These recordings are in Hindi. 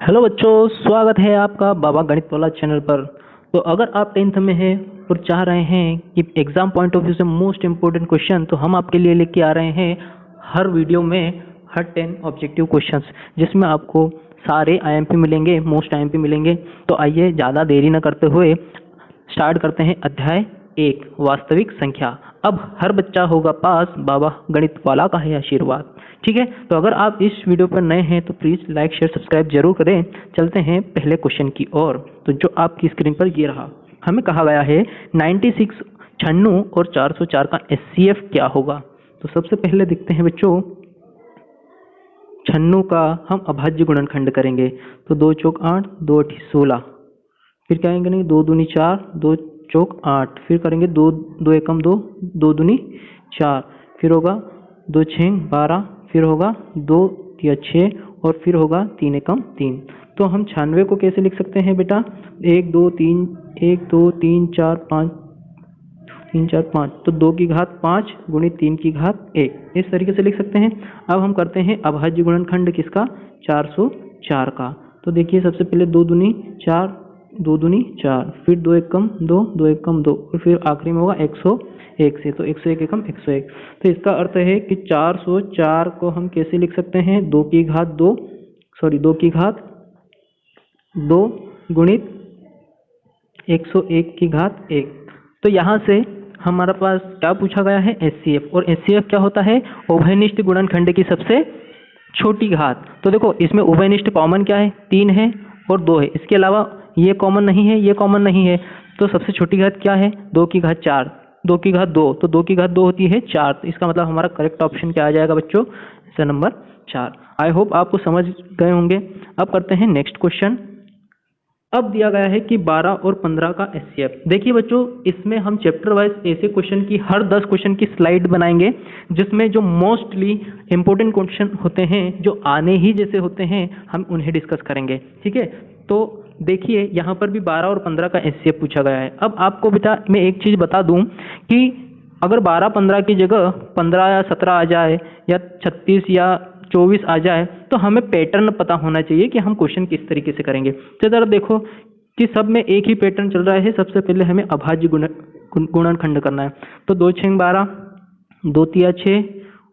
हेलो बच्चों, स्वागत है आपका बाबा गणित वाला चैनल पर। तो अगर आप 10th में हैं और चाह रहे हैं कि एग्जाम पॉइंट ऑफ व्यू से मोस्ट इम्पोर्टेंट क्वेश्चन, तो हम आपके लिए लेके आ रहे हैं हर वीडियो में हर 10 ऑब्जेक्टिव क्वेश्चंस, जिसमें आपको सारे आईएमपी मिलेंगे, मोस्ट आईएमपी मिलेंगे। तो आइए ज़्यादा देरी न करते हुए स्टार्ट करते हैं अध्याय 1 वास्तविक संख्या। अब हर बच्चा होगा पास, बाबा गणित वाला का है आशीर्वाद। ठीक है, तो अगर आप इस वीडियो पर नए हैं तो प्लीज़ लाइक शेयर सब्सक्राइब जरूर करें। चलते हैं पहले क्वेश्चन की ओर। तो जो आपकी स्क्रीन पर ये रहा, हमें कहा गया है 96 96 और 404 का एचसीएफ क्या होगा। तो सबसे पहले देखते हैं बच्चों, 96 का हम अभाज्य गुणनखंड करेंगे। तो 2 चौक 8, 2 8 16, फिर क्या करेंगे 2 दूनी 4, 2 चौक 8, फिर करेंगे 2 2 एकम 2, 2 दूनी 4, फिर होगा 2 6 12, फिर होगा 2 या 6 और फिर होगा 3 एकम 3। तो हम 96 को कैसे लिख सकते हैं बेटा, 1 2 3 1 2 3 4 5 3 4 5, तो 2 की घात 5 गुणित 3 की घात 1, इस तरीके से लिख सकते हैं। अब हम करते हैं अभाज्य गुणनखंड किसका, 404 का। तो देखिए सबसे पहले 2 दूनी 4, 2 दूनी 4, फिर 2 एकम 2, 2 एकम 2 और फिर आखिरी में होगा 101 से, तो 101 एकम 101। तो इसका अर्थ है कि 404 को हम कैसे लिख सकते हैं, 2 की घात 2 गुणित 101 की घात 1। तो यहाँ से हमारे पास क्या पूछा गया है, एचसीएफ। और एचसीएफ क्या होता है, उभयनिष्ठ गुणनखंड की सबसे छोटी घात। तो देखो इसमें उभयनिष्ठ कॉमन क्या है, 3 है और 2 है, इसके अलावा ये कॉमन नहीं है, ये कॉमन नहीं है। तो सबसे छोटी घात क्या है, 2 की घात 4, 2 की घात 2, तो 2 की घात 2 होती है 4। तो इसका मतलब हमारा करेक्ट ऑप्शन क्या आ जाएगा बच्चों, आंसर नंबर 4। आई होप आपको समझ गए होंगे। अब करते हैं नेक्स्ट क्वेश्चन। अब दिया गया है कि 12 और 15 का एचसीएफ। देखिए बच्चों, इसमें हम चैप्टर वाइज ऐसे क्वेश्चन की हर 10 क्वेश्चन की स्लाइड बनाएंगे, जिसमें जो मोस्टली इंपॉर्टेंट क्वेश्चन होते हैं, जो आने ही जैसे होते हैं, हम उन्हें डिस्कस करेंगे। ठीक है, तो देखिए यहाँ पर भी 12 और 15 का एचसीएफ पूछा गया है। अब आपको बेटा मैं एक चीज़ बता दूं कि अगर 12-15 की जगह 15 या 17 आ जाए या 36 या 24 आ जाए, तो हमें पैटर्न पता होना चाहिए कि हम क्वेश्चन किस तरीके से करेंगे। तो जरा देखो कि सब में एक ही पैटर्न चल रहा है। सबसे पहले हमें अभाज्य गुणनखंड करना है। तो 2 6 12, 2 तिया 6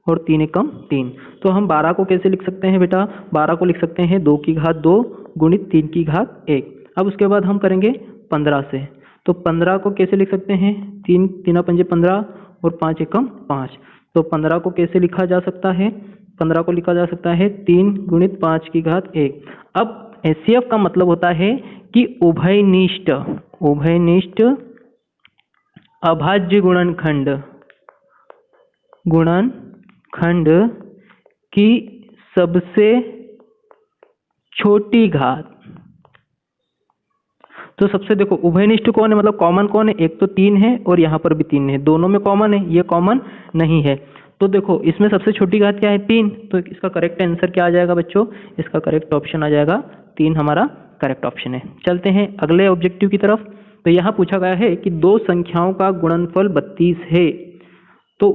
और 3 एकम 3। तो हम 12 को कैसे लिख सकते हैं बेटा, 12 को लिख सकते हैं 2 की घात 2 गुणित 3 की घात 1। अब उसके बाद हम करेंगे 15 से। तो 15 को कैसे लिख सकते हैं, 3 3 पंजे 15 और 5 एकम 5। तो 15 को कैसे लिखा जा सकता है, 15 को लिखा जा सकता है 3 गुणित 5 की घात 1। अब एचसीएफ का मतलब होता है कि उभयनिष्ठ अभाज्य गुणनखंड की सबसे छोटी घात। तो सबसे देखो उभयनिष्ठ कौन है, मतलब कॉमन कौन है, एक तो 3 है और यहाँ पर भी 3 है, दोनों में कॉमन है, ये कॉमन नहीं है। तो देखो इसमें सबसे छोटी घात क्या है, 3। तो इसका करेक्ट आंसर क्या आ जाएगा बच्चों, इसका करेक्ट ऑप्शन आ जाएगा 3, हमारा करेक्ट ऑप्शन है। चलते हैं अगले ऑब्जेक्टिव की तरफ। तो यहाँ पूछा गया है कि 2 संख्याओं का गुणनफल 32 है, तो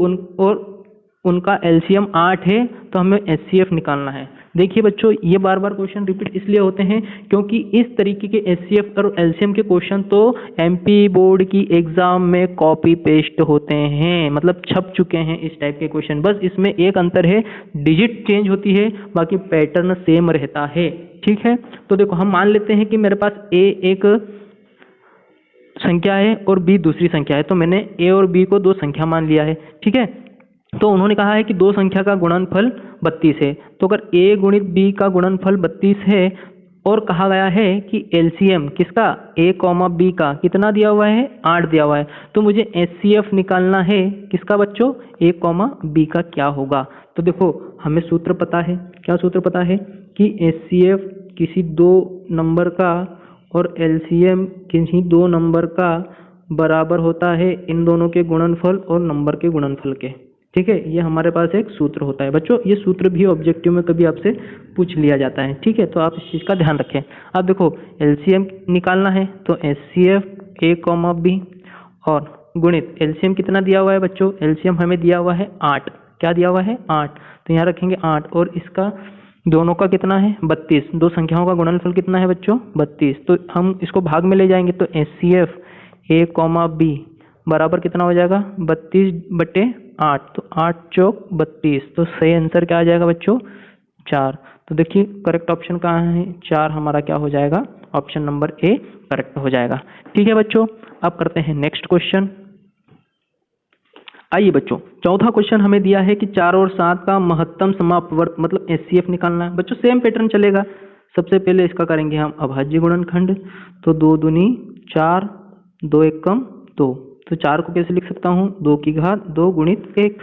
उनका एलसीएम 8 है, तो हमें एचसीएफ निकालना है। देखिए बच्चों, ये बार बार क्वेश्चन रिपीट इसलिए होते हैं क्योंकि इस तरीके के एचसीएफ और एलसीएम के क्वेश्चन तो एमपी बोर्ड की एग्जाम में कॉपी पेस्ट होते हैं, मतलब छप चुके हैं इस टाइप के क्वेश्चन। बस इसमें एक अंतर है, डिजिट चेंज होती है, बाकी पैटर्न सेम रहता है। ठीक है, तो देखो हम मान लेते हैं कि मेरे पास ए एक संख्या है और बी दूसरी संख्या है, तो मैंने ए और बी को 2 संख्या मान लिया है। ठीक है, तो उन्होंने कहा है कि 2 संख्या का गुणनफल 32 है। तो अगर a गुणित b का गुणनफल 32 है और कहा गया है कि एलसीएम किसका, a कॉमा b का कितना दिया हुआ है, 8 दिया हुआ है, तो मुझे एचसीएफ निकालना है किसका बच्चों, a कॉमा b का क्या होगा। तो देखो हमें सूत्र पता है, क्या सूत्र पता है कि एचसीएफ किसी 2 नंबर का और एलसीएम किसी 2 नंबर का बराबर होता है इन दोनों के गुणनफल और नंबर के गुणनफल के। ठीक है, ये हमारे पास एक सूत्र होता है बच्चों। ये सूत्र भी ऑब्जेक्टिव में कभी आपसे पूछ लिया जाता है। ठीक है, तो आप इस चीज़ का ध्यान रखें। अब देखो एलसीएम निकालना है, तो एचसीएफ a कॉमा b और गुणित एलसीएम कितना दिया हुआ है बच्चों, एलसीएम हमें दिया हुआ है 8। क्या दिया हुआ है, 8। तो यहाँ रखेंगे 8 और इसका दोनों का कितना है 32, दो संख्याओं का गुणनफल कितना है बच्चों 32। तो हम इसको भाग में ले जाएंगे तो HCF A, B बराबर कितना हो जाएगा 32/8, तो 8 चौक 32, तो सही आंसर क्या आ जाएगा बच्चों 4। तो देखिए करेक्ट ऑप्शन कहाँ है 4, हमारा क्या हो जाएगा ऑप्शन नंबर ए करेक्ट हो जाएगा। ठीक है बच्चों, अब करते हैं नेक्स्ट क्वेश्चन। आइए बच्चों, चौथा क्वेश्चन हमें दिया है कि 4 और 7 का महत्तम समापवर्त मतलब HCF निकालना है। बच्चों सेम पैटर्न चलेगा, सबसे पहले इसका करेंगे हम अभाज्य गुणनखंड। तो 2 दूनी 4, 2 एकम 2, तो 4 को कैसे लिख सकता हूँ 2 की घात 2 गुणित 1।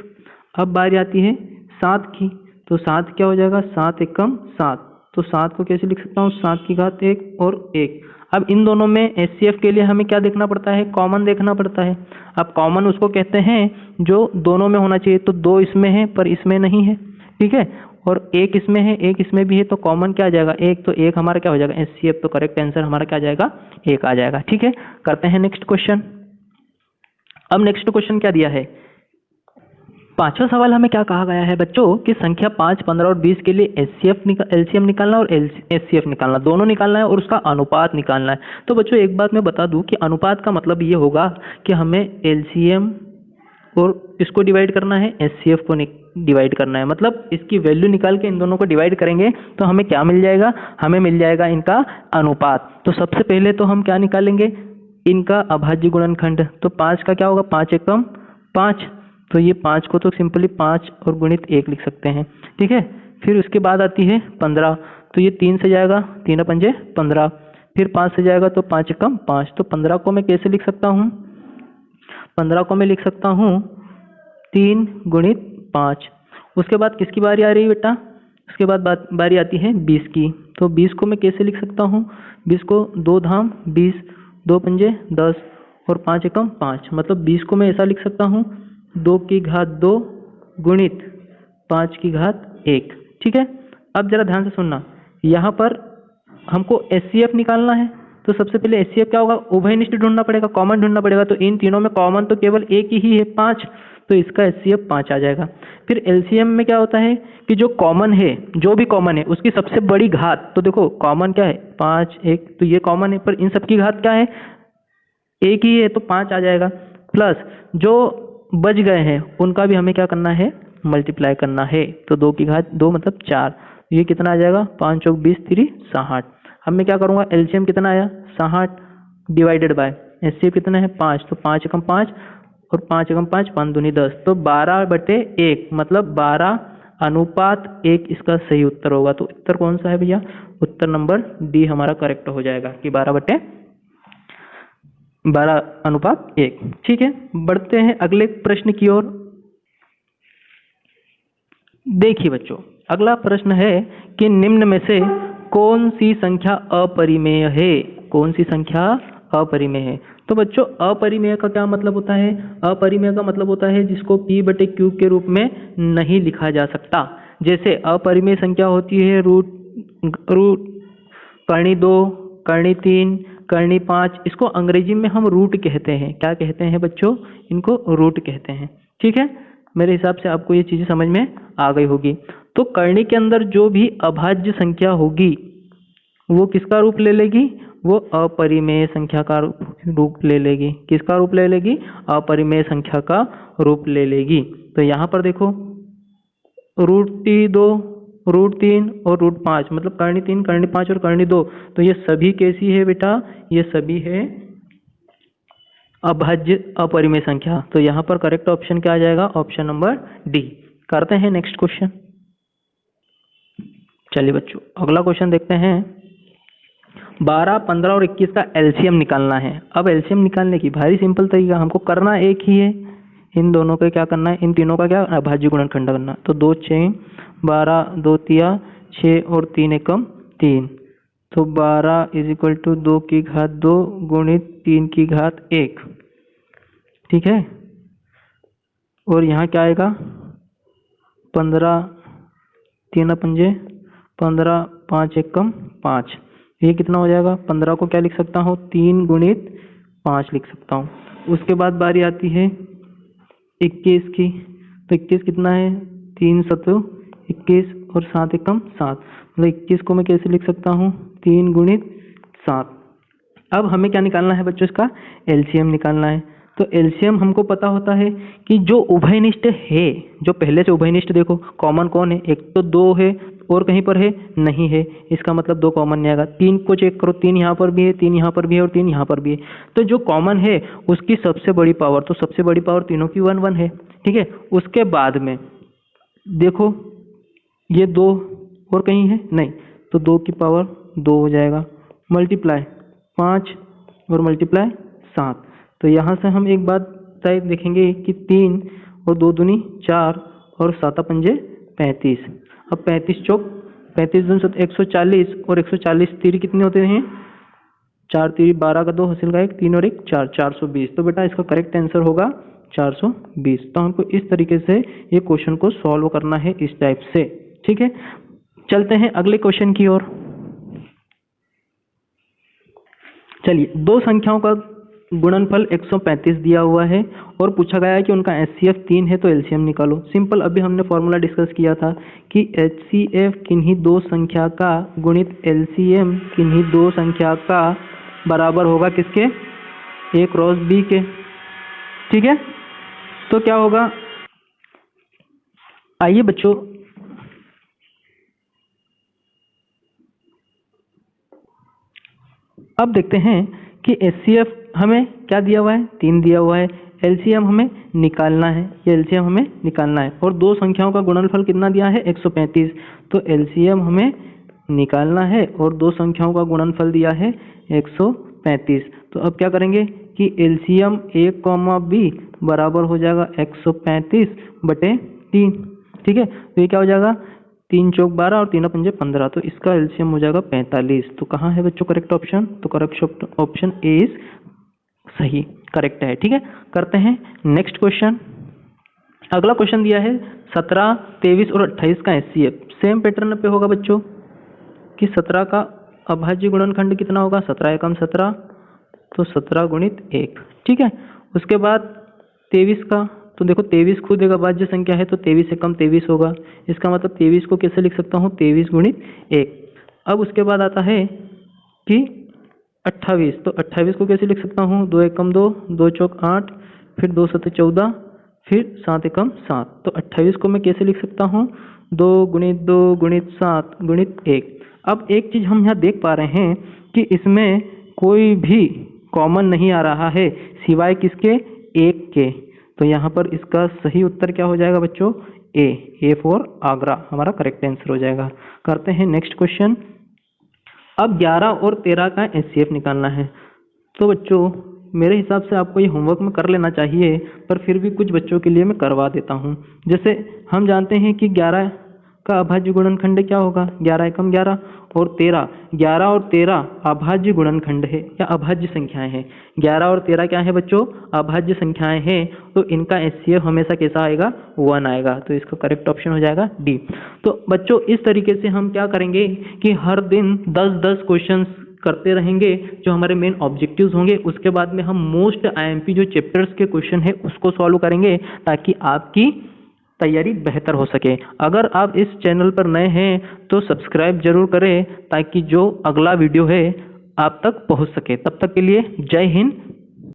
अब बारी आती है 7 की, तो 7 क्या हो जाएगा 7 एकम 7, तो 7 को कैसे लिख सकता हूँ 7 की घात 1 और 1। अब इन दोनों में HCF के लिए हमें क्या देखना पड़ता है कॉमन देखना पड़ता है। अब कॉमन उसको कहते हैं जो दोनों में होना चाहिए, तो 2 इसमें है पर इसमें नहीं है, ठीक है, और 1 इसमें है 1 इसमें भी है, तो कॉमन क्या आ जाएगा 1, तो 1 हमारा क्या हो जाएगा HCF, तो करेक्ट आंसर हमारा क्या आ जाएगा 1 आ जाएगा। ठीक है, करते हैं नेक्स्ट क्वेश्चन। अब नेक्स्ट क्वेश्चन क्या दिया है, पांचवा सवाल हमें क्या कहा गया है बच्चों कि संख्या 5, 15 और 20 के लिए LCM निकालना और HCF निकालना, दोनों निकालना है और उसका अनुपात निकालना है। तो बच्चों एक बात मैं बता दूं कि अनुपात का मतलब ये होगा कि हमें LCM और इसको डिवाइड करना है, HCF को डिवाइड करना है, मतलब इसकी वैल्यू निकाल के इन दोनों को डिवाइड करेंगे तो हमें क्या मिल जाएगा, हमें मिल जाएगा इनका अनुपात। तो सबसे पहले तो हम क्या निकालेंगे इनका अभाज्य गुणनखंड। तो 5 का क्या होगा 5 एकम 5, तो ये 5 को तो सिंपली 5 और गुणित 1 लिख सकते हैं। ठीक है, फिर उसके बाद आती है 15, तो ये 3 से जाएगा 3 पंजे 15, फिर 5 से जाएगा तो 5 एकम 5, तो 15 को मैं कैसे लिख सकता हूँ 15 को मैं लिख सकता हूँ 3 गुणित 5। उसके बाद किसकी बारी आ रही है बेटा, उसके बाद बारी आती है 20 की। तो 20 को मैं कैसे लिख सकता हूँ 20 को 2 धाम 20, 2 पंजे 10 और 5 एकम 5, मतलब 20 को मैं ऐसा लिख सकता हूँ 2 की घात 2 गुणित 5 की घात 1। ठीक है, अब जरा ध्यान से सुनना, यहाँ पर हमको HCF निकालना है, तो सबसे पहले HCF क्या होगा उभयनिष्ठ ढूंढना पड़ेगा, कॉमन ढूंढना पड़ेगा। तो इन तीनों में कॉमन तो केवल एक ही है 5, तो इसका HCF 5 आ जाएगा। फिर LCM में क्या होता है कि जो कॉमन है, जो भी कॉमन है उसकी सबसे बड़ी घात, तो देखो कॉमन क्या है 5 1, तो ये कॉमन है पर इन सबकी घात क्या है एक ही है, तो 5 आ जाएगा, प्लस जो बच गए हैं उनका भी हमें क्या करना है मल्टीप्लाई करना है। तो 2 की घात 2 मतलब 4, ये कितना आ जाएगा 5 चौक 20 3 60। अब मैं क्या करूँगा LCM कितना आया 60 डिवाइडेड बाय HCF कितना है 5, तो 5 एकम 5 और 5 एकम 5 5 दूनी 10, तो 12/1 मतलब 12 अनुपात 1 इसका सही उत्तर होगा। तो उत्तर कौन सा है भैया, उत्तर नंबर डी हमारा करेक्ट हो जाएगा कि 12/1। ठीक है, बढ़ते हैं अगले प्रश्न की ओर। देखिए बच्चों, अगला प्रश्न है कि निम्न में से कौन सी संख्या अपरिमेय है, कौन सी संख्या अपरिमेय है। तो बच्चों अपरिमेय का क्या मतलब होता है, अपरिमेय का मतलब होता है जिसको P/Q के रूप में नहीं लिखा जा सकता। जैसे अपरिमेय संख्या होती है रूट करनी 2, करनी 3, करनी 5, इसको अंग्रेजी में हम रूट कहते हैं। क्या कहते हैं बच्चों, इनको रूट कहते हैं। ठीक है, मेरे हिसाब से आपको ये चीजें समझ में आ गई होगी। तो करनी के अंदर जो भी अभाज्य संख्या होगी वो किसका रूप ले लेगी, वो अपरिमेय संख्या का रूप ले लेगी। किसका रूप ले लेगी, अपरिमेय संख्या का रूप ले लेगी। तो यहाँ पर देखो √2, √3 और √5, मतलब करनी 3, करनी 5 और करनी 2, तो ये सभी कैसी है बेटा, ये सभी है अभाज्य अपरिमेय संख्या। तो यहाँ पर करेक्ट ऑप्शन क्या आ जाएगा, ऑप्शन नंबर डी। करते हैं नेक्स्ट क्वेश्चन। चलिए बच्चों अगला क्वेश्चन देखते हैं। 12, 15 और 21 का LCM निकालना है। अब LCM निकालने की भारी सिंपल तरीका, हमको करना एक ही है, इन दोनों का क्या करना है, इन तीनों का क्या अभाज्य गुणनखंड करना। तो 2 6 12, 2 तिया 6 और 3 एकम 3, तो 12 = 2 की घात 2 गुणित 3 की घात 1। ठीक है, और यहाँ क्या आएगा 15 3 पंजे 15, 5 एकम 5, ये कितना हो जाएगा 15 को क्या लिख सकता हूँ 3 गुणित 5 लिख सकता हूँ। उसके बाद बारी आती है 21 की, तो 21 कितना है 3 7 21 और 7 एकम 7, मतलब 21 को मैं कैसे लिख सकता हूँ, 3 गुणित 7। अब हमें क्या निकालना है बच्चों, इसका एलसीएम निकालना है। तो एलसीएम हमको पता होता है कि जो उभयनिष्ठ है, जो पहले से उभयनिष्ठ, देखो कॉमन कौन है, एक तो 2 है और कहीं पर है नहीं है, इसका मतलब 2 कॉमन नहीं आएगा। 3 को चेक करो, 3 यहाँ पर भी है, 3 यहाँ पर भी है और 3 यहाँ पर भी है। तो जो कॉमन है उसकी सबसे बड़ी पावर, तो सबसे बड़ी पावर तीनों की 1 1 है, ठीक है। उसके बाद में देखो ये 2 और कहीं है नहीं, तो 2 की पावर 2 हो जाएगा, मल्टीप्लाई 5 और मल्टीप्लाई 7। तो यहाँ से हम एक बात शायद देखेंगे कि 3 और 2 दूनी 4 और 7 पंजे 35। अब 35 चौक 35 दूनी 140 और 140 तीर कितने होते हैं, 4 तीर 12 का 2 हासिल का 1, 3 और 1 4, 420। तो बेटा इसका करेक्ट आंसर होगा 420। तो हमको इस तरीके से ये क्वेश्चन को सॉल्व करना है, इस टाइप से, ठीक है। चलते हैं अगले क्वेश्चन की ओर। चलिए, दो संख्याओं का गुणनफल 135 दिया हुआ है और पूछा गया है कि उनका एचसीएफ 3 है, तो एलसीएम निकालो। सिंपल, अभी हमने फॉर्मूला डिस्कस किया था कि एचसीएफ किन्हीं दो संख्या का गुणित एलसीएम किन्हीं दो संख्या का बराबर होगा किसके, ए क्रॉस बी के, ठीक है। तो क्या होगा, आइए बच्चों अब देखते हैं कि एचसीएफ हमें क्या दिया हुआ है, 3 दिया हुआ है, एलसीएम हमें निकालना है, ये एलसीएम हमें निकालना है, और दो संख्याओं का गुणनफल कितना दिया है, 135। तो एलसीएम हमें निकालना है और दो संख्याओं का गुणनफल दिया है 135। तो अब क्या करेंगे कि एलसीएम a, b बराबर हो जाएगा 135/3, ठीक है। तो ये क्या हो जाएगा, 3 चौक 12 और 3 पंजे 15, तो इसका एलसीएम हो जाएगा 45। तो कहाँ है बच्चों करेक्ट ऑप्शन, तो करेक्ट ऑप्शन ए इज सही, करेक्ट है, ठीक है। करते हैं नेक्स्ट क्वेश्चन। अगला क्वेश्चन दिया है 17, 23 और 28 का एचसीएफ। सेम पैटर्न पे होगा बच्चों कि 17 का अभाज्य गुणनखंड कितना होगा, 17 एकम 17, तो 17 गुणित 1, ठीक है। उसके बाद 23 का, तो देखो 23 खुद एक अभाज्य संख्या है, तो 23 एकम 23 होगा, इसका मतलब 23 को कैसे लिख सकता हूँ, 23 गुणित 1। अब उसके बाद आता है कि 28, तो 28 को कैसे लिख सकता हूँ, 2 एकम 2, 2 चौक 8, फिर 2 सत 14, फिर 7 एकम 7। तो 28 को मैं कैसे लिख सकता हूँ, 2 गुणित 2 गुणित 7 गुणित 1। अब एक चीज हम यहाँ देख पा रहे हैं कि इसमें कोई भी कॉमन नहीं आ रहा है सिवाय किसके, 1 के। तो यहाँ पर इसका सही उत्तर क्या हो जाएगा बच्चों, ए फॉर आगरा हमारा करेक्ट आंसर हो जाएगा। करते हैं नेक्स्ट क्वेश्चन। अब 11 और 13 का एचसीएफ निकालना है। तो बच्चों मेरे हिसाब से आपको ये होमवर्क में कर लेना चाहिए, पर फिर भी कुछ बच्चों के लिए मैं करवा देता हूँ। जैसे हम जानते हैं कि 11 का अभाज्य गुणनखंड क्या होगा, 11 एकम 11, और 11 और 13 अभाज्य गुणनखंड है या अभाज्य संख्याएं हैं। 11 और 13 क्या है बच्चों, अभाज्य संख्याएं हैं, तो इनका एचसीएफ हमेशा कैसा आएगा, 1 आएगा। तो इसका करेक्ट ऑप्शन हो जाएगा डी। तो बच्चों इस तरीके से हम क्या करेंगे कि हर दिन 10-10 क्वेश्चन करते रहेंगे जो हमारे मेन ऑब्जेक्टिव्स होंगे। उसके बाद में हम मोस्ट आईएमपी जो चैप्टर्स के क्वेश्चन है उसको सॉल्व करेंगे ताकि आपकी तैयारी बेहतर हो सके। अगर आप इस चैनल पर नए हैं तो सब्सक्राइब जरूर करें ताकि जो अगला वीडियो है आप तक पहुंच सके। तब तक के लिए जय हिंद,